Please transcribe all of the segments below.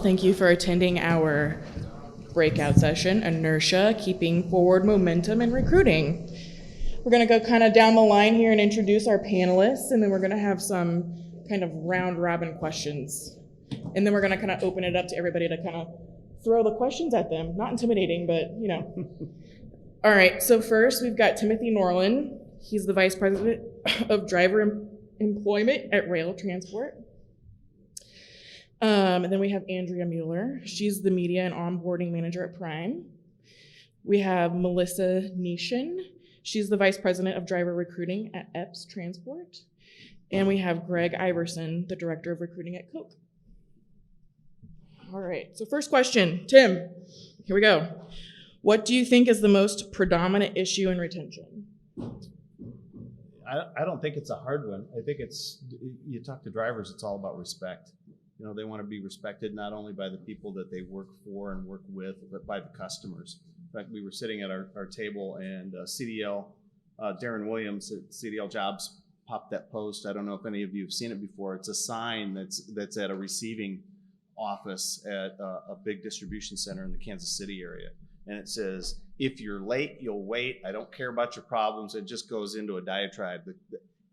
Thank you for attending our breakout session, Inertia, Keeping Forward Momentum in Recruiting. We're going to go kind of down the line here and introduce our panelists, and then we're going to have some kind of round robin questions. And then we're going to kind of open it up to everybody to kind of throw the questions at them. Not intimidating, but you know. All right, so first we've got Timothy Norlan. He's the Vice President of Driver Employment at Roehl Transport. And then we have Andrea Mueller. She's the Media and Onboarding Manager at Prime. We have Melissa Nishan. She's the Vice President of Driver Recruiting at Epes Transport. And we have Greg Iverson, the Director of Recruiting at Koch. All right, so first question, Tim, here we go. What do you think is the most predominant issue in retention? I don't think it's a hard one. I think you talk to drivers, it's all about respect. You know, they want to be respected not only by the people that they work for and work with, but by the customers. In fact, we were sitting at our table and CDL, Darren Williams at CDL Jobs popped that post. I don't know if any of you have seen it before. It's a sign that's at a receiving office at a big distribution center in the Kansas City area. And it says, if you're late, you'll wait. I don't care about your problems. It just goes into a diatribe.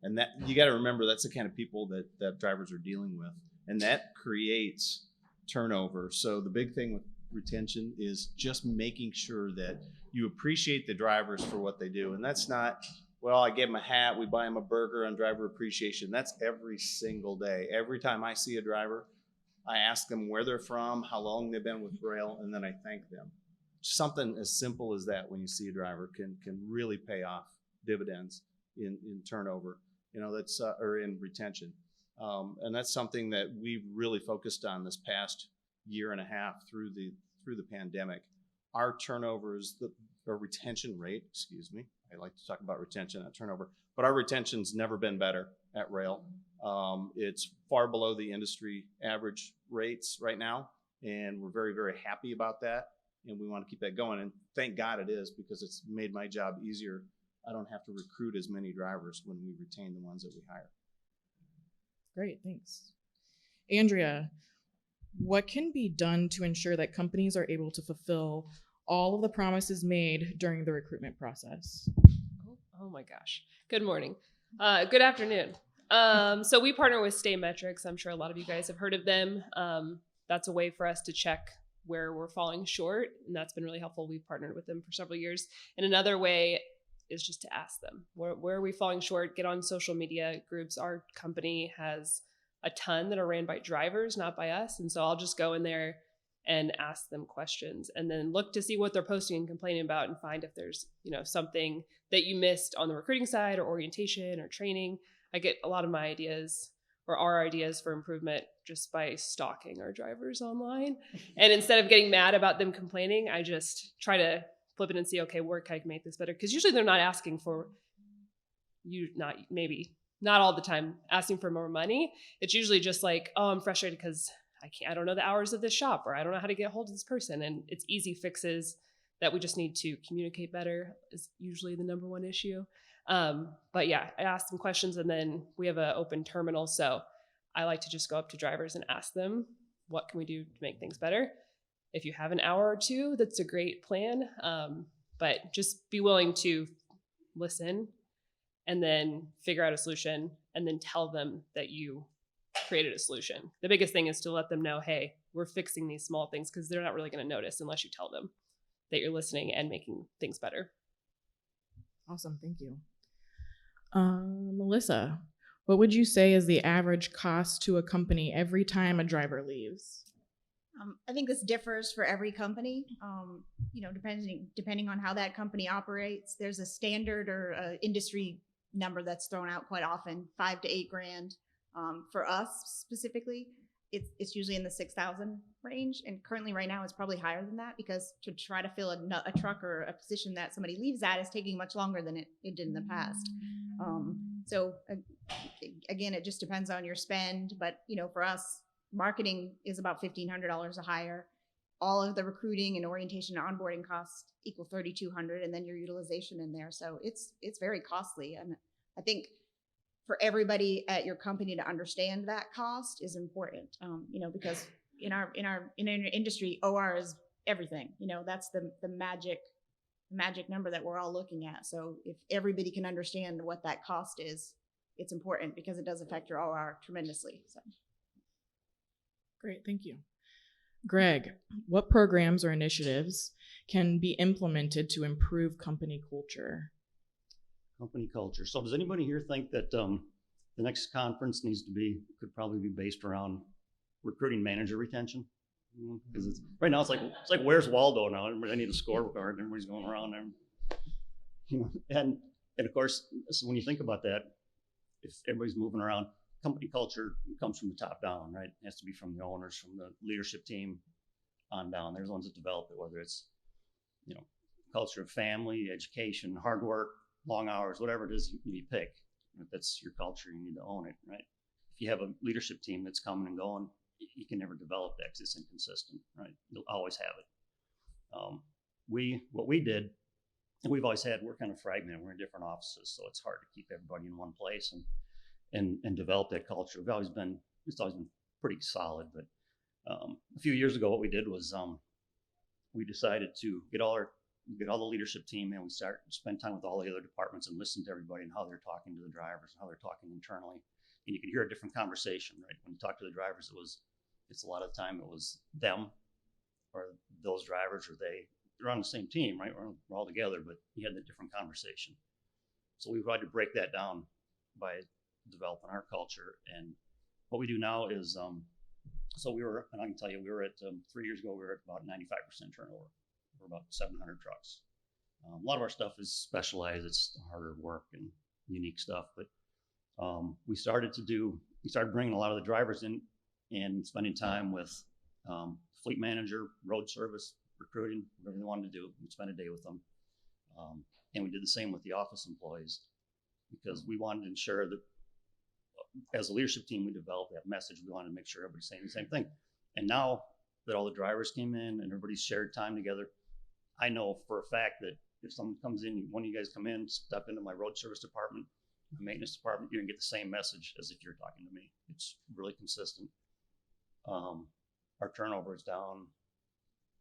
And that you got to remember, that's the kind of people that drivers are dealing with. And that creates turnover. So the big thing with retention is just making sure that you appreciate the drivers for what they do. And that's not, well, I give them a hat, we buy them a burger on driver appreciation. That's every single day. Every time I see a driver, I ask them where they're from, how long they've been with Roehl, and then I thank them. Something as simple as that when you see a driver can really pay off dividends in turnover, you know, that's or in retention. And that's something that we've really focused on this past year and a half through the pandemic. Our turnovers, or retention rate, excuse me. I like to talk about retention, not turnover, but our retention's never been better at Roehl. It's far below the industry average rates right now, and we're very, very happy about that. And we want to keep that going. And thank God it is, because it's made my job easier. I don't have to recruit as many drivers when we retain the ones that we hire. Great, thanks. Andrea, what can be done to ensure that companies are able to fulfill all of the promises made during the recruitment process? Oh my gosh. Good morning. Good afternoon. So we partner with Stay Metrics. I'm sure a lot of you guys have heard of them. That's a way for us to check where we're falling short, and that's been really helpful. We've partnered with them for several years. And another way is just to ask them, where are we falling short? Get on social media groups. Our company has a ton that are ran by drivers, not by us. And so I'll just go in there and ask them questions, and then look to see what they're posting and complaining about, and find if there's, you know, something that you missed on the recruiting side, or orientation or training. I get a lot of my ideas, or our ideas for improvement, just by stalking our drivers online. And instead of getting mad about them complaining, I just try to flip it and see, okay, where can I make this better? Because usually they're not asking for not all the time asking for more money. It's usually just like, oh, I'm frustrated because I don't know the hours of this shop, or I don't know how to get a hold of this person. And it's easy fixes that we just need to communicate better is usually the number one issue. But yeah, I ask them questions, and then we have an open terminal. So I like to just go up to drivers and ask them, what can we do to make things better? If you have an hour or two, that's a great plan. But just be willing to listen and then figure out a solution, and then tell them that you created a solution. The biggest thing is to let them know, hey, we're fixing these small things, because they're not really going to notice unless you tell them that you're listening and making things better. Awesome, thank you. Melissa, what would you say is the average cost to a company every time a driver leaves? I think this differs for every company. Depending on how that company operates, there's a standard or a industry number that's thrown out quite often, $5,000 to $8,000. For us specifically, it's usually in the 6,000 range, and currently right now it's probably higher than that, because to try to fill a truck or a position that somebody leaves at is taking much longer than it did in the past. So again, it just depends on your spend, but for us, marketing is about $1,500 a hire. All of the recruiting and orientation and onboarding costs equal $3,200, and then your utilization in there. So it's very costly, and I think for everybody at your company to understand that cost is important, because in our industry, OR is everything. You know, that's the magic number that we're all looking at. So if everybody can understand what that cost is, it's important because it does affect your OR tremendously. So. Great, thank you. Greg, what programs or initiatives can be implemented to improve company culture? Company culture. So does anybody here think that the next conference could probably be based around recruiting manager retention? Because right now it's like where's Waldo now? I need a scorecard. Everybody's going around there, and of course, so when you think about that, if everybody's moving around, company culture comes from the top down, right? It has to be from the owners, from the leadership team on down. They're the ones that develop it, whether it's, culture of family, education, hard work, long hours, whatever it is you pick. If that's your culture, you need to own it, right? If you have a leadership team that's coming and going, you can never develop that because it's inconsistent, right? You'll always have it. What we did, and we've always had, we're kind of fragmented. We're in different offices, so it's hard to keep everybody in one place and develop that culture. It's always been pretty solid. But a few years ago, what we did was we decided to get all the leadership team, and we spend time with all the other departments and listen to everybody and how they're talking to the drivers and how they're talking internally. And you could hear a different conversation, right? When you talk to the drivers, it's a lot of the time it was them or those drivers, or they're on the same team, right? We're all together, but you had a different conversation. So we tried to break that down by developing our culture. And what we do now is, and I can tell you, we were at 3 years ago, we were at about 95% turnover. We're about 700 trucks. A lot of our stuff is specialized. It's harder work and unique stuff, but we started bringing a lot of the drivers in and spending time with fleet manager, road service, recruiting, whatever they wanted to do. We'd spend a day with them. And we did the same with the office employees because we wanted to ensure that as a leadership team, we developed that message. We wanted to make sure everybody's saying the same thing. And now that all the drivers came in and everybody's shared time together, I know for a fact that if someone comes in, one of you guys come in, step into my road service department, my maintenance department, you're gonna get the same message as if you're talking to me. It's really consistent. Our turnover is down.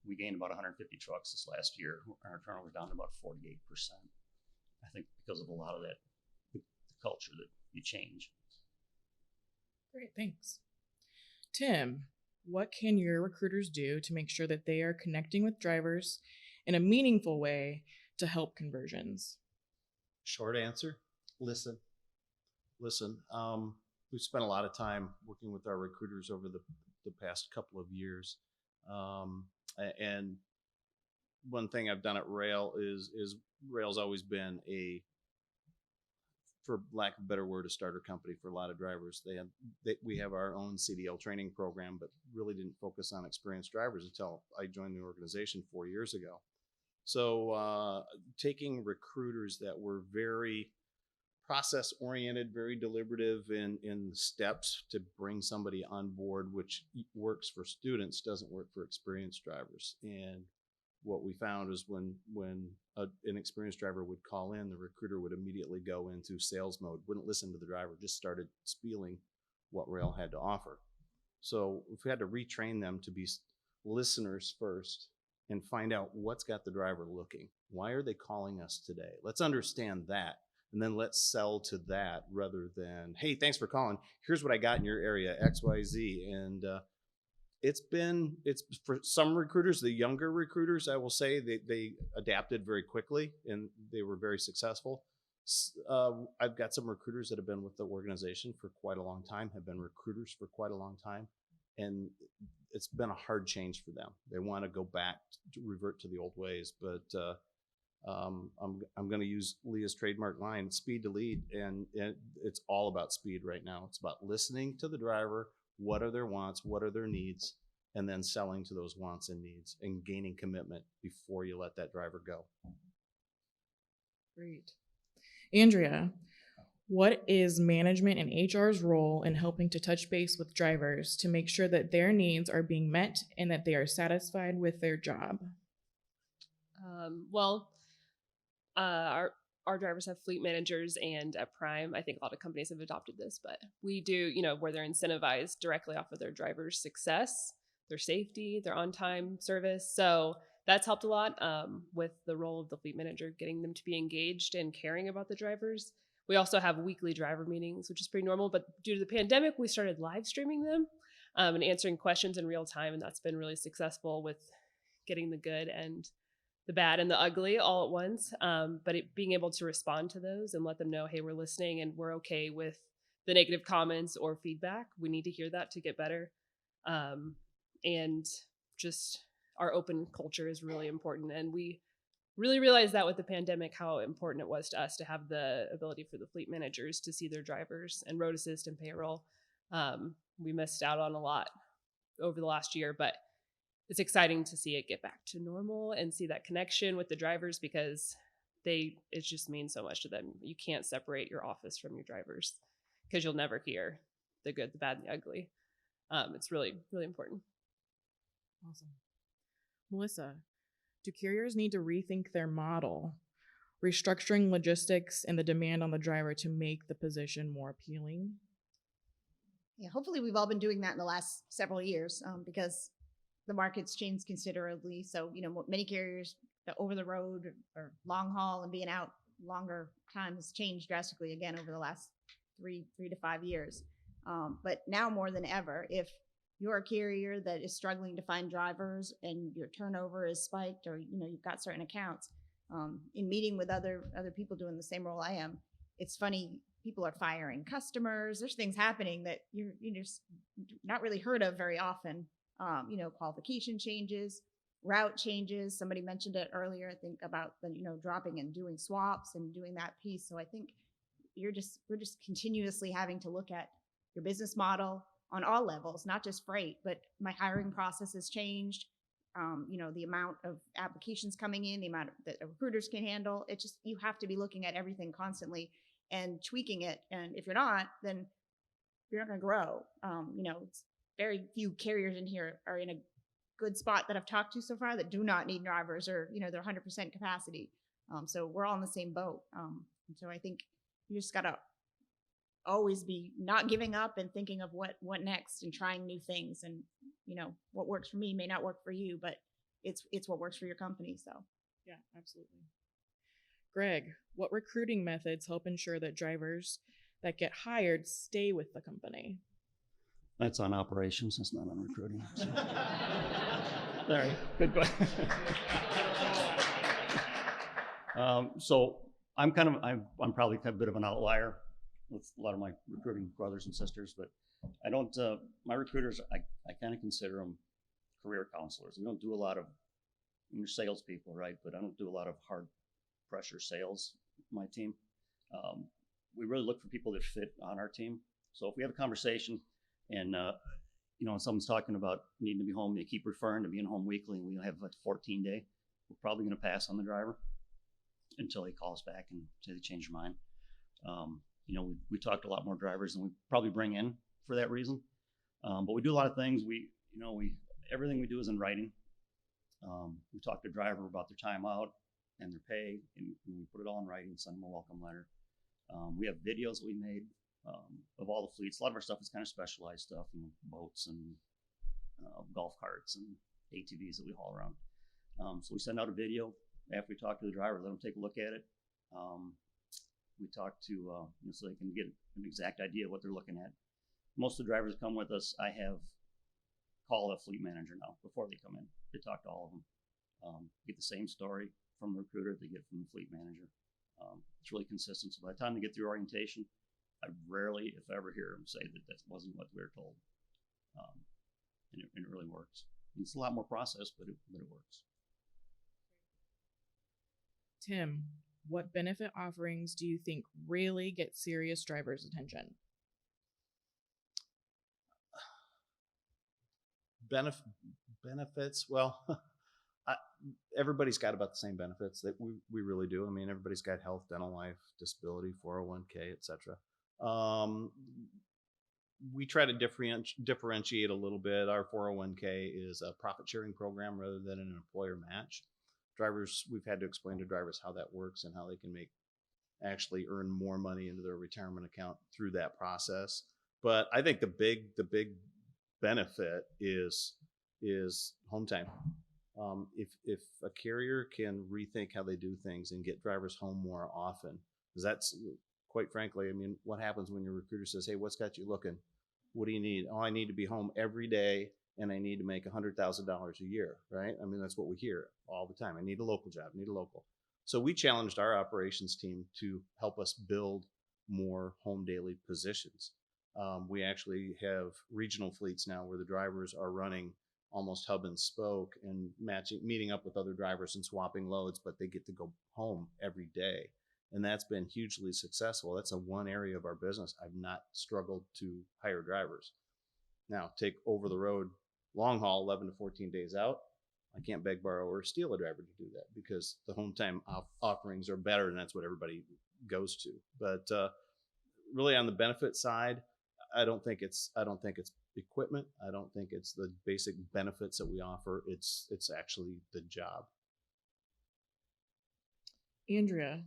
We gained about 150 trucks this last year. Our turnover is down to about 48%. I think because of a lot of that, the culture that you change. Great, thanks. Tim, what can your recruiters do to make sure that they are connecting with drivers in a meaningful way to help conversions? Short answer, listen. We've spent a lot of time working with our recruiters over the past couple of years. And one thing I've done at Roehl is Roehl's always been for lack of a better word, a starter company for a lot of drivers. We have our own CDL training program, but really didn't focus on experienced drivers until I joined the organization 4 years ago. So taking recruiters that were very process oriented, very deliberative in steps to bring somebody on board, which works for students, doesn't work for experienced drivers. And what we found is when an experienced driver would call in, the recruiter would immediately go into sales mode, wouldn't listen to the driver, just started spieling what Roehl had to offer. So we had to retrain them to be listeners first and find out what's got the driver looking. Why are they calling us today? Let's understand that. And then let's sell to that rather than, hey, thanks for calling. Here's what I got in your area, XYZ. And it's for some recruiters, the younger recruiters, I will say they adapted very quickly and they were very successful. I've got some recruiters that have been with the organization for quite a long time, have been recruiters for quite a long time. And it's been a hard change for them. They want to go back to revert to the old ways, but I'm going to use Leah's trademark line, speed to lead, and it's all about speed right now. It's about listening to the driver. What are their wants? What are their needs? And then selling to those wants and needs and gaining commitment before you let that driver go. Great. Andrea, what is management and HR's role in helping to touch base with drivers to make sure that their needs are being met and that they are satisfied with their job? Our drivers have fleet managers, and at Prime, I think a lot of companies have adopted this, but we do, where they're incentivized directly off of their driver's success. their safety, their on-time service. So that's helped a lot with the role of the fleet manager, getting them to be engaged and caring about the drivers. We also have weekly driver meetings, which is pretty normal. But due to the pandemic, we started live streaming them and answering questions in real time. And that's been really successful with getting the good and the bad and the ugly all at once. But being able to respond to those and let them know, hey, we're listening and we're okay with the negative comments or feedback. We need to hear that to get better. And just our open culture is really important. And we really realized that with the pandemic, how important it was to us to have the ability for the fleet managers to see their drivers and road assist and payroll. We missed out on a lot over the last year, but it's exciting to see it get back to normal and see that connection with the drivers because it just means so much to them. You can't separate your office from your drivers because you'll never hear the good, the bad, and the ugly. It's really, really important. Awesome. Melissa, do carriers need to rethink their model, restructuring logistics and the demand on the driver to make the position more appealing? Yeah, hopefully we've all been doing that in the last several years because the market's changed considerably. So, many carriers, the over the road or long haul and being out longer time has changed drastically again over the last three to 5 years. But now more than ever, if you're a carrier that is struggling to find drivers and your turnover is spiked or, you've got certain accounts, in meeting with other people doing the same role I am, it's funny, people are firing customers. There's things happening that you're just not really heard of very often. Qualification changes, route changes. Somebody mentioned it earlier, I think, about the, dropping and doing swaps and doing that piece. So I think we're just continuously having to look at your business model on all levels, not just freight, but my hiring process has changed. The amount of applications coming in, the amount that recruiters can handle. It just, you have to be looking at everything constantly and tweaking it. And if you're not, then you're not going to grow. It's very few carriers in here are in a good spot that I've talked to so far that do not need drivers or, they're 100% capacity. So we're all in the same boat. And so I think you just got to always be not giving up and thinking of what next and trying new things. And, what works for me may not work for you, but it's what works for your company. So. Yeah, absolutely. Greg, what recruiting methods help ensure that drivers that get hired stay with the company? That's on operations. That's not on recruiting. So. There, good question. So I'm probably a bit of an outlier with a lot of my recruiting brothers and sisters, but I don't. My recruiters, I kind of consider them career counselors. We don't do a lot of salespeople, right? But I don't do a lot of hard pressure sales. My team, we really look for people that fit on our team. So if we have a conversation and someone's talking about needing to be home, they keep referring to being home weekly, and we have a 14-day, we're probably going to pass on the driver until he calls back and say they change their mind. We talk to a lot more drivers than we probably bring in for that reason. But we do a lot of things. Everything we do is in writing. We talk to the driver about their time out and their pay, and we put it all in writing, send them a welcome letter. We have videos that we made of all the fleets. A lot of our stuff is kind of specialized stuff, boats and golf carts and ATVs that we haul around. So we send out a video after we talk to the driver, let them take a look at it. We talk to, so they can get an exact idea of what they're looking at. Most of the drivers that come with us, I have call a fleet manager now before they come in. They talk to all of them. Get the same story from the recruiter they get from the fleet manager. It's really consistent. So by the time they get through orientation, I rarely, if ever, hear them say that wasn't what we were told. And it really works. It's a lot more process, but it works. Tim, what benefit offerings do you think really get serious drivers' attention? Benefits? Well, everybody's got about the same benefits that we really do. I mean, everybody's got health, dental, life, disability, 401k, etc. We try to differentiate a little bit. Our 401k is a profit sharing program rather than an employer match. Drivers, we've had to explain to drivers how that works and how they can actually earn more money into their retirement account through that process. But I think the big benefit is is home time. If a carrier can rethink how they do things and get drivers home more often, because that's quite frankly, I mean, what happens when your recruiter says, "Hey, what's got you looking? What do you need?" "Oh, I need to be home every day and I need to make $100,000 a year," right? I mean, that's what we hear all the time. "I need a local job, need a local." So we challenged our operations team to help us build more home daily positions. We actually have regional fleets now where the drivers are running almost hub and spoke and meeting up with other drivers and swapping loads, but they get to go home every day. And that's been hugely successful. That's a one area of our business I've not struggled to hire drivers. Now, take over the road long haul, 11 to 14 days out. I can't beg, borrow, or steal a driver to do that because the home time offerings are better, and that's what everybody goes to. But really, on the benefit side, I don't think it's equipment. I don't think it's the basic benefits that we offer. It's actually the job. Andrea,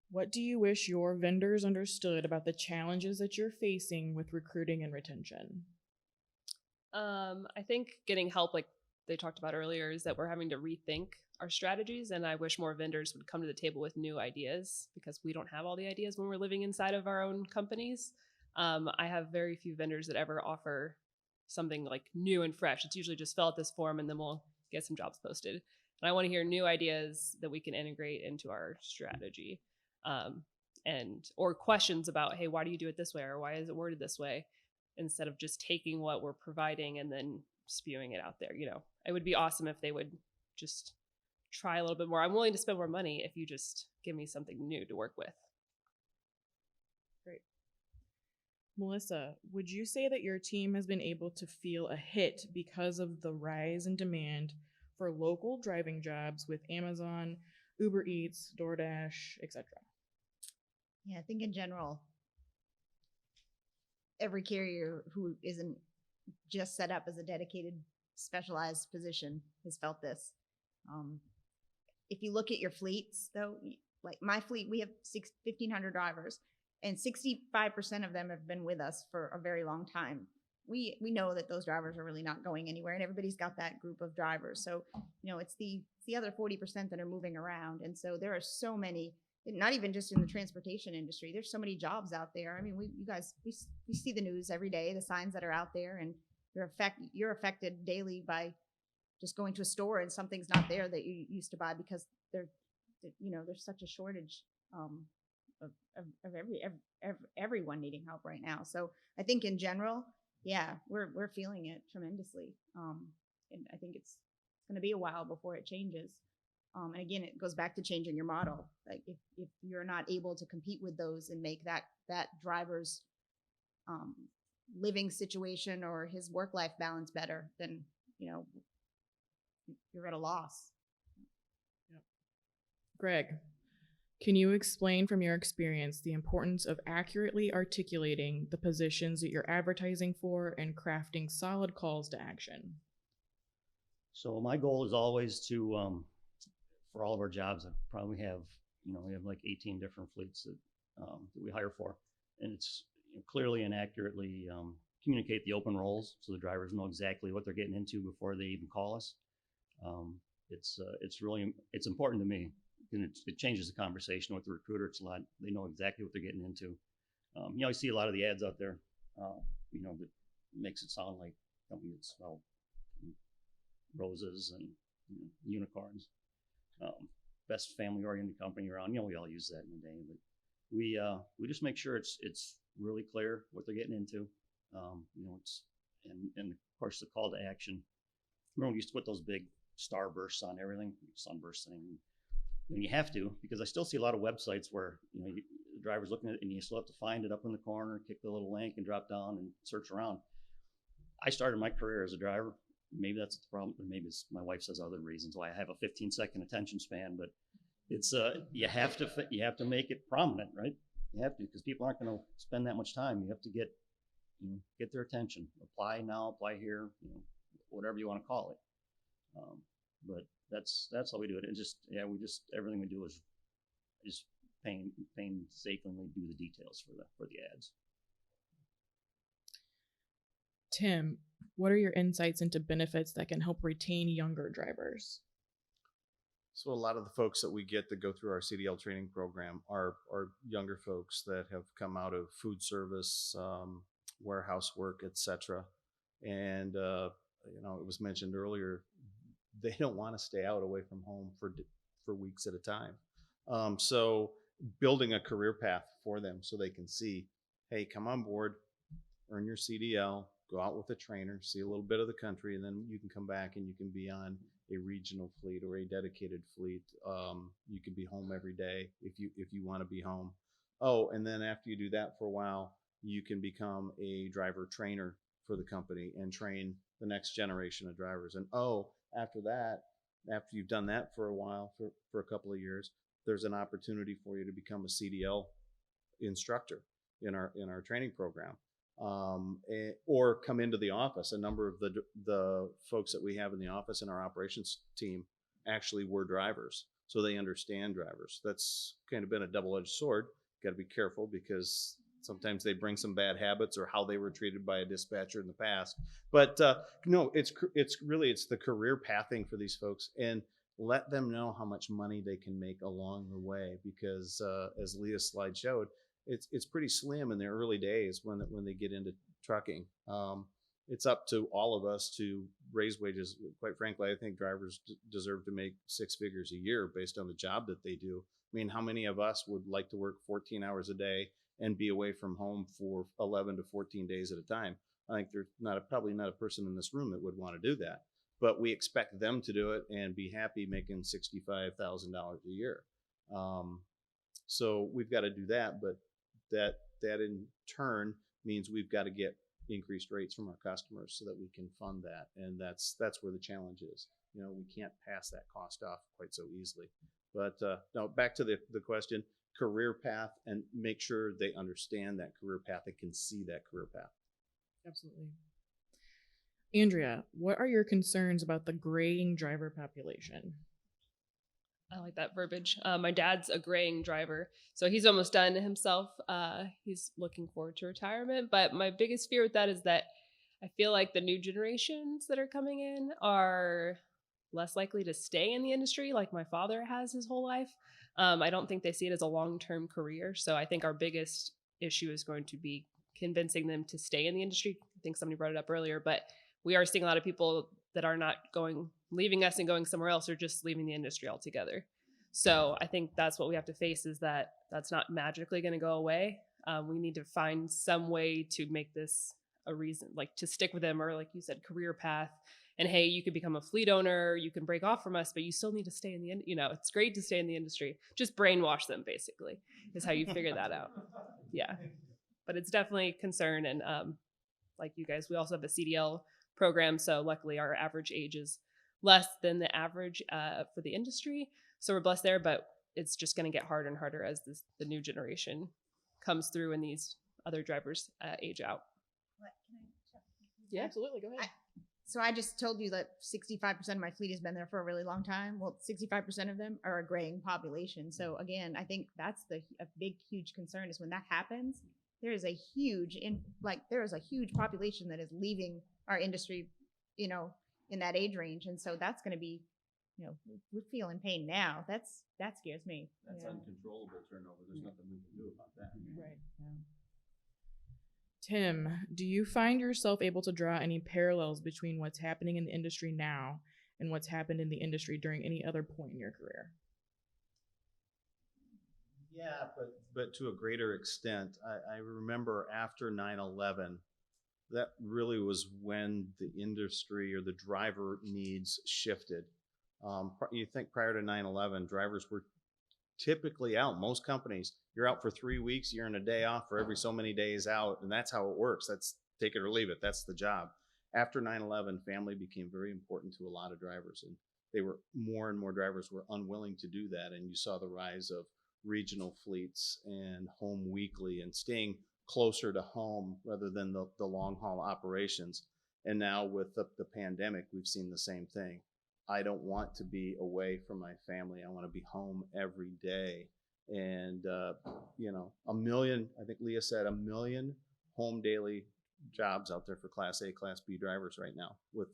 what do you wish your vendors understood about the challenges that you're facing with recruiting and retention? I think getting help, like they talked about earlier, is that we're having to rethink our strategies. And I wish more vendors would come to the table with new ideas because we don't have all the ideas when we're living inside of our own companies. I have very few vendors that ever offer something like new and fresh. It's usually just fill out this form and then we'll get some jobs posted. And I want to hear new ideas that we can integrate into our strategy. Or questions about, hey, why do you do it this way? Or why is it worded this way? Instead of just taking what we're providing and then spewing it out there. You know, it would be awesome if they would just try a little bit more. I'm willing to spend more money if you just give me something new to work with. Great. Melissa, would you say that your team has been able to feel a hit because of the rise in demand for local driving jobs with Amazon, Uber Eats, DoorDash, etc.? Yeah, I think in general, every carrier who isn't just set up as a dedicated specialized position has felt this. If you look at your fleets though, like my fleet, we have 1,500 drivers and 65% of them have been with us for a very long time. We know that those drivers are really not going anywhere and everybody's got that group of drivers. So, you know, it's the other 40% that are moving around. And so there are so many, not even just in the transportation industry, there's so many jobs out there. I mean, we see the news every day, the signs that are out there, and you're affected daily by just going to a store and something's not there that you used to buy because there's such a shortage of everyone needing help right now. So I think in general, yeah, we're feeling it tremendously. And I think it's going to be a while before it changes. And again, it goes back to changing your model. Like if you're not able to compete with those and make that driver's living situation or his work-life balance better, then, you know, you're at a loss. Yep. Greg, can you explain from your experience the importance of accurately articulating the positions that you're advertising for and crafting solid calls to action? So my goal is always to, for all of our jobs, I probably have, we have like 18 different fleets that we hire for. And it's clearly and accurately communicate the open roles so the drivers know exactly what they're getting into before they even call us. It's important to me, and it changes the conversation with the recruiter. They know exactly what they're getting into. I see a lot of the ads out there, that makes it sound like something that smells roses and unicorns. Best family-oriented company around. We all use that in the day, but we just make sure it's really clear what they're getting into. And of course the call to action. Remember, we used to put those big starbursts on everything, sunburst thing. And you have to, because I still see a lot of websites where the driver's looking at it and you still have to find it up in the corner, kick the little link, and drop down and search around. I started my career as a driver. Maybe that's the problem, or maybe my wife says other reasons why I have a 15-second attention span. But it's you have to make it prominent, right? You have to, because people aren't going to spend that much time. You have to get their attention. Apply now, apply here, whatever you want to call it. But that's how we do it. And everything we do is just painstakingly do the details for the ads. Tim, what are your insights into benefits that can help retain younger drivers? So a lot of the folks that we get that go through our CDL training program are younger folks that have come out of food service, warehouse work, etc. And it was mentioned earlier, they don't want to stay out away from home for weeks at a time. So building a career path for them so they can see, hey, come on board, earn your CDL, go out with a trainer, see a little bit of the country, and then you can come back and you can be on a regional fleet or a dedicated fleet. You can be home every day if you want to be home. Oh, and then after you do that for a while, you can become a driver trainer for the company and train the next generation of drivers. And after that, after you've done that for a while, for a couple of years, there's an opportunity for you to become a CDL instructor in our training program. Or come into the office. A number of the folks that we have in the office in our operations team actually were drivers, so they understand drivers. That's kind of been a double-edged sword. Got to be careful because sometimes they bring some bad habits or how they were treated by a dispatcher in the past. But no, it's the career pathing for these folks, and let them know how much money they can make along the way, because as Leah's slide showed, it's pretty slim in their early days when they get into trucking. It's up to all of us to raise wages. Quite frankly, I think drivers deserve to make six figures a year based on the job that they do. I mean, how many of us would like to work 14 hours a day and be away from home for 11 to 14 days at a time? I think there's probably not a person in this room that would want to do that, but we expect them to do it and be happy making $65,000 a year. So we've got to do that, but that in turn means we've got to get increased rates from our customers so that we can fund that. And that's where the challenge is. We can't pass that cost off quite so easily. But no, back to the question, career path, and make sure they understand that career path, they can see that career path. Absolutely. Andrea, what are your concerns about the graying driver population? I like that verbiage. My dad's a graying driver, so he's almost done himself. He's looking forward to retirement. But my biggest fear with that is that I feel like the new generations that are coming in are less likely to stay in the industry like my father has his whole life. I don't think they see it as a long-term career. So I think our biggest issue is going to be convincing them to stay in the industry. I think somebody brought it up earlier, but we are seeing a lot of people that are not leaving us and going somewhere else, or just leaving the industry altogether. So I think that's what we have to face, is that that's not magically going to go away. We need to find some way to make this a reason, like to stick with them, or like you said, career path. And hey, you could become a fleet owner, you can break off from us, but you still need to stay in the it's great to stay in the industry. Just brainwash them, basically, is how you figure that out. Yeah. But it's definitely a concern. And like you guys, we also have a CDL program. So luckily our average age is less than the average for the industry. So we're blessed there, but it's just going to get harder and harder as the new generation comes through and these other drivers age out. What, can I check? Yeah, absolutely. Go ahead. So I just told you that 65% of my fleet has been there for a really long time. Well, 65% of them are a graying population. So again, I think that's a big, huge concern, is when that happens, there is a huge population that is leaving our industry, in that age range. And so that's going to be, we're feeling pain now. That scares me. That's uncontrollable turnover. There's nothing we can do about that. Right. Yeah. Tim, do you find yourself able to draw any parallels between what's happening in the industry now and what's happened in the industry during any other point in your career? Yeah, but to a greater extent. I remember after 9/11, that really was when the industry or the driver needs shifted. You think prior to 9/11, drivers were typically out. Most companies, you're out for 3 weeks, you're in a day off for every so many days out, and that's how it works. That's take it or leave it. That's the job. After 9/11, family became very important to a lot of drivers, and more and more drivers were unwilling to do that. And you saw the rise of regional fleets and home weekly and staying closer to home rather than the long haul operations. And now with the pandemic, we've seen the same thing. I don't want to be away from my family. I want to be home every day. And, 1 million, I think Leah said 1 million home daily jobs out there for Class A, Class B drivers right now with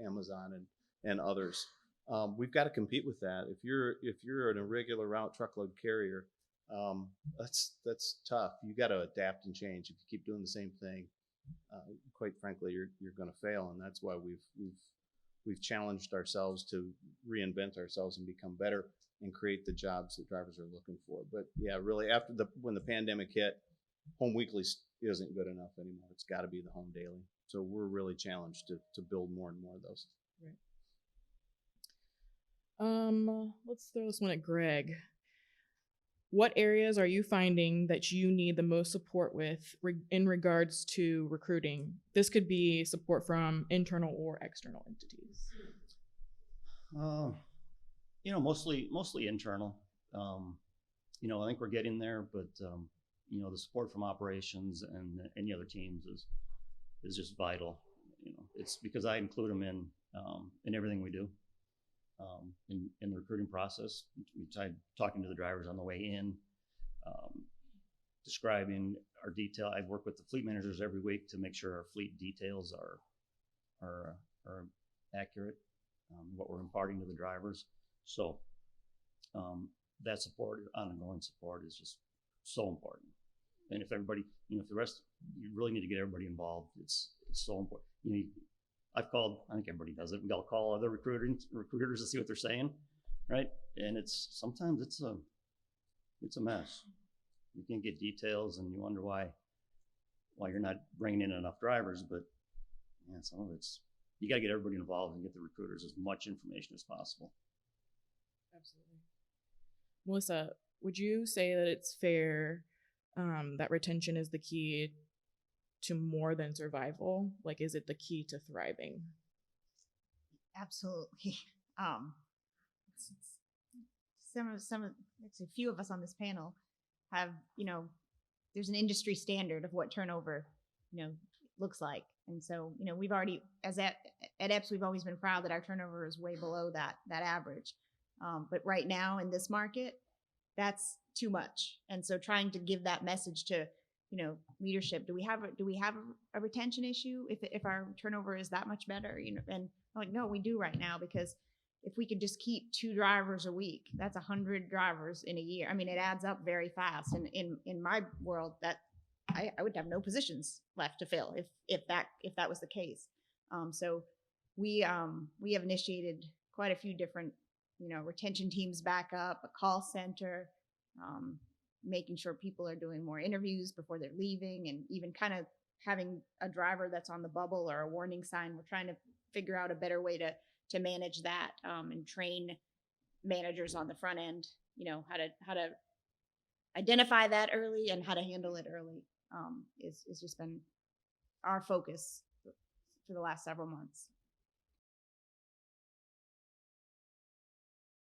Amazon and others. We've got to compete with that. If you're an irregular route truckload carrier, that's tough. You got to adapt and change. If you keep doing the same thing, quite frankly, you're going to fail. And that's why we've challenged ourselves to reinvent ourselves and become better and create the jobs that drivers are looking for. But yeah, really, when the pandemic hit, home weekly isn't good enough anymore. It's got to be the home daily. So we're really challenged to build more and more of those. Right. Let's throw this one at Greg. What areas are you finding that you need the most support with in regards to recruiting? This could be support from internal or external entities. Mostly internal. I think we're getting there, but the support from operations and any other teams is just vital. It's because I include them in everything we do. In the recruiting process, we tried talking to the drivers on the way in, describing our detail. I work with the fleet managers every week to make sure our fleet details are accurate, what we're imparting to the drivers. So that support, ongoing support, is just so important. And if everybody, if the rest, you really need to get everybody involved. It's so important. I think everybody does it. We all call other recruiters to see what they're saying, right? And sometimes it's a mess. You can't get details, and you wonder why you're not bringing in enough drivers. But some of it's, you got to get everybody involved and get the recruiters as much information as possible. Absolutely. Melissa, would you say that it's fair that retention is the key to more than survival? Like, is it the key to thriving? Absolutely. A few of us on this panel have, there's an industry standard of what turnover, looks like. And so, we've already, at Epes, we've always been proud that our turnover is way below that average. But right now in this market, that's too much. And so trying to give that message to, leadership, do we have a retention issue if our turnover is that much better? And I'm like, no, we do right now, because if we could just keep 2 drivers a week, that's 100 drivers in a year. I mean, it adds up very fast. And in my world, that I would have no positions left to fill if that was the case. So we have initiated quite a few different, retention teams back up, a call center, making sure people are doing more interviews before they're leaving, and even kind of having a driver that's on the bubble or a warning sign. We're trying to figure out a better way to manage that, and train managers on the front end, how to identify that early and how to handle it early. Is just been our focus for the last several months.